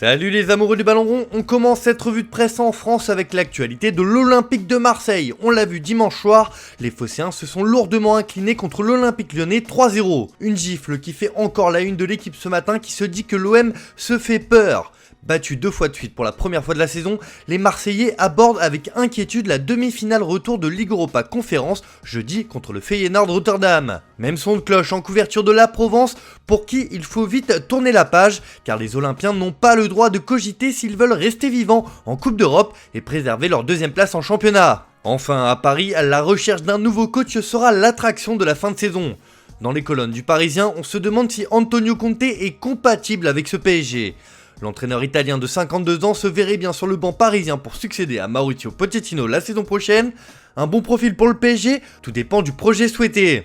Salut les amoureux du ballon rond, on commence cette revue de presse en France avec l'actualité de l'Olympique de Marseille. On l'a vu dimanche soir, les Phocéens se sont lourdement inclinés contre l'Olympique Lyonnais 3-0. Une gifle qui fait encore la une de l'équipe ce matin qui se dit que l'OM se fait peur. Battus 2 fois de suite pour la première fois de la saison, les Marseillais abordent avec inquiétude la demi-finale retour de Ligue Europa Conférence jeudi contre le Feyenoord Rotterdam. Même son de cloche en couverture de la Provence pour qui il faut vite tourner la page car les Olympiens n'ont pas le droit de cogiter s'ils veulent rester vivants en Coupe d'Europe et préserver leur deuxième place en championnat. Enfin à Paris, la recherche d'un nouveau coach sera l'attraction de la fin de saison. Dans les colonnes du Parisien, on se demande si Antonio Conte est compatible avec ce PSG. L'entraîneur italien de 52 ans se verrait bien sur le banc parisien pour succéder à Mauricio Pochettino la saison prochaine. Un bon profil pour le PSG, tout dépend du projet souhaité.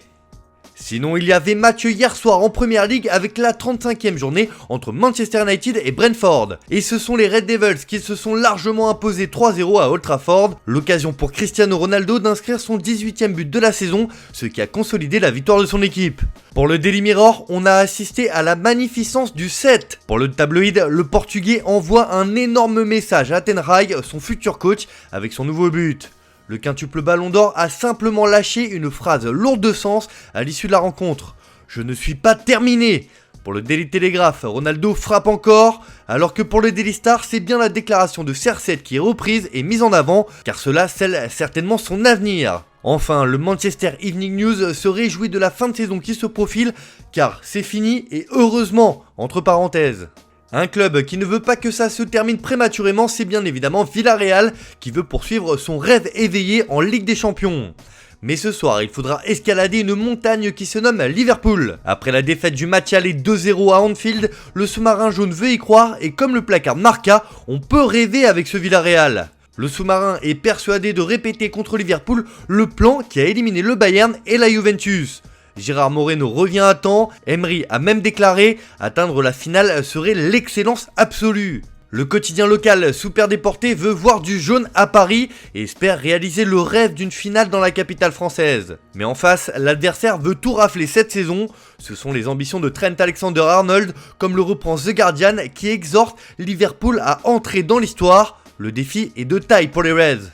Sinon, il y avait match hier soir en Première Ligue avec la 35e journée entre Manchester United et Brentford. Et ce sont les Red Devils qui se sont largement imposés 3-0 à Old Trafford. L'occasion pour Cristiano Ronaldo d'inscrire son 18e but de la saison, ce qui a consolidé la victoire de son équipe. Pour le Daily Mirror, on a assisté à la magnificence du 7. Pour le tabloïd, le Portugais envoie un énorme message à Ten Hag, son futur coach, avec son nouveau but. Le quintuple Ballon d'Or a simplement lâché une phrase lourde de sens à l'issue de la rencontre. « Je ne suis pas terminé !» Pour le Daily Telegraph, Ronaldo frappe encore, alors que pour le Daily Star, c'est bien la déclaration de CR7 qui est reprise et mise en avant, car cela scelle certainement son avenir. Enfin, le Manchester Evening News se réjouit de la fin de saison qui se profile, car c'est fini et heureusement, entre parenthèses. Un club qui ne veut pas que ça se termine prématurément, c'est bien évidemment Villarreal qui veut poursuivre son rêve éveillé en Ligue des Champions. Mais ce soir, il faudra escalader une montagne qui se nomme Liverpool. Après la défaite du match aller 2-0 à Anfield, le sous-marin jaune veut y croire et comme le placard Marca, on peut rêver avec ce Villarreal. Le sous-marin est persuadé de répéter contre Liverpool le plan qui a éliminé le Bayern et la Juventus. Gérard Moreno revient à temps, Emery a même déclaré atteindre la finale serait l'excellence absolue. Le quotidien local Super Déporté veut voir du jaune à Paris et espère réaliser le rêve d'une finale dans la capitale française. Mais en face, l'adversaire veut tout rafler cette saison, ce sont les ambitions de Trent Alexander-Arnold, comme le reprend The Guardian qui exhorte Liverpool à entrer dans l'histoire. Le défi est de taille pour les Reds.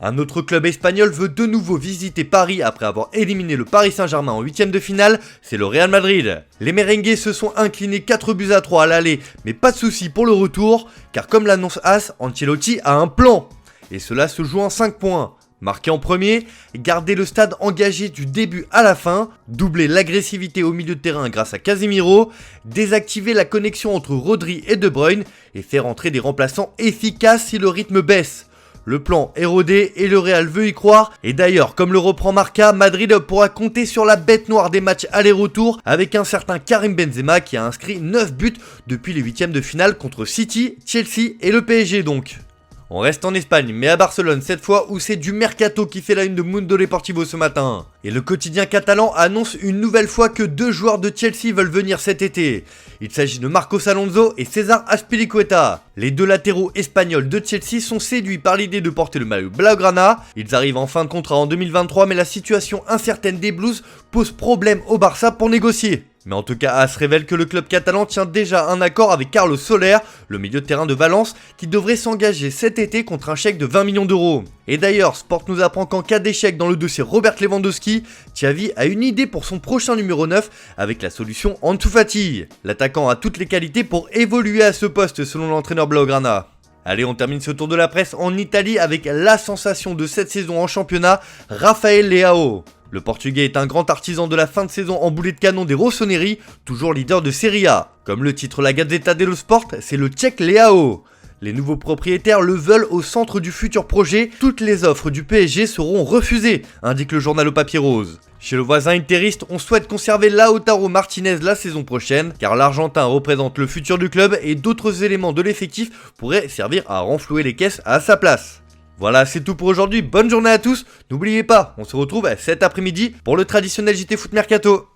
Un autre club espagnol veut de nouveau visiter Paris après avoir éliminé le Paris Saint-Germain en 8ème de finale, c'est le Real Madrid. Les merengues se sont inclinés 4-3 à l'aller, mais pas de souci pour le retour, car comme l'annonce As, Ancelotti a un plan. Et cela se joue en 5 points. Marquer en premier, garder le stade engagé du début à la fin, doubler l'agressivité au milieu de terrain grâce à Casemiro, désactiver la connexion entre Rodri et De Bruyne, et faire entrer des remplaçants efficaces si le rythme baisse. Le plan est rodé et le Real veut y croire. Et d'ailleurs, comme le reprend Marca, Madrid pourra compter sur la bête noire des matchs aller-retour avec un certain Karim Benzema qui a inscrit 9 buts depuis les 8ème de finale contre City, Chelsea et le PSG donc. On reste en Espagne, mais à Barcelone cette fois où c'est du mercato qui fait la une de Mundo Deportivo ce matin. Et le quotidien catalan annonce une nouvelle fois que 2 joueurs de Chelsea veulent venir cet été. Il s'agit de Marcos Alonso et César Azpilicueta. Les 2 latéraux espagnols de Chelsea sont séduits par l'idée de porter le maillot blaugrana. Ils arrivent en fin de contrat en 2023 mais la situation incertaine des Blues pose problème au Barça pour négocier. Mais en tout cas, AS révèle que le club catalan tient déjà un accord avec Carlos Soler, le milieu de terrain de Valence, qui devrait s'engager cet été contre un chèque de 20 millions d'euros. Et d'ailleurs, Sport nous apprend qu'en cas d'échec dans le dossier Robert Lewandowski, Xavi a une idée pour son prochain numéro 9 avec la solution Ansu Fati. L'attaquant a toutes les qualités pour évoluer à ce poste selon l'entraîneur blaugrana. Allez, on termine ce tour de la presse en Italie avec la sensation de cette saison en championnat, Rafael Leao. Le Portugais est un grand artisan de la fin de saison en boulet de canon des Rossoneri, toujours leader de Serie A. Comme le titre la Gazzetta dello Sport, c'est le Tchèque Leao. Les nouveaux propriétaires le veulent au centre du futur projet, toutes les offres du PSG seront refusées, indique le journal au papier rose. Chez le voisin interiste, on souhaite conserver Lautaro Martinez la saison prochaine, car l'Argentin représente le futur du club et d'autres éléments de l'effectif pourraient servir à renflouer les caisses à sa place. Voilà, c'est tout pour aujourd'hui, bonne journée à tous, n'oubliez pas, on se retrouve cet après-midi pour le traditionnel JT Foot Mercato.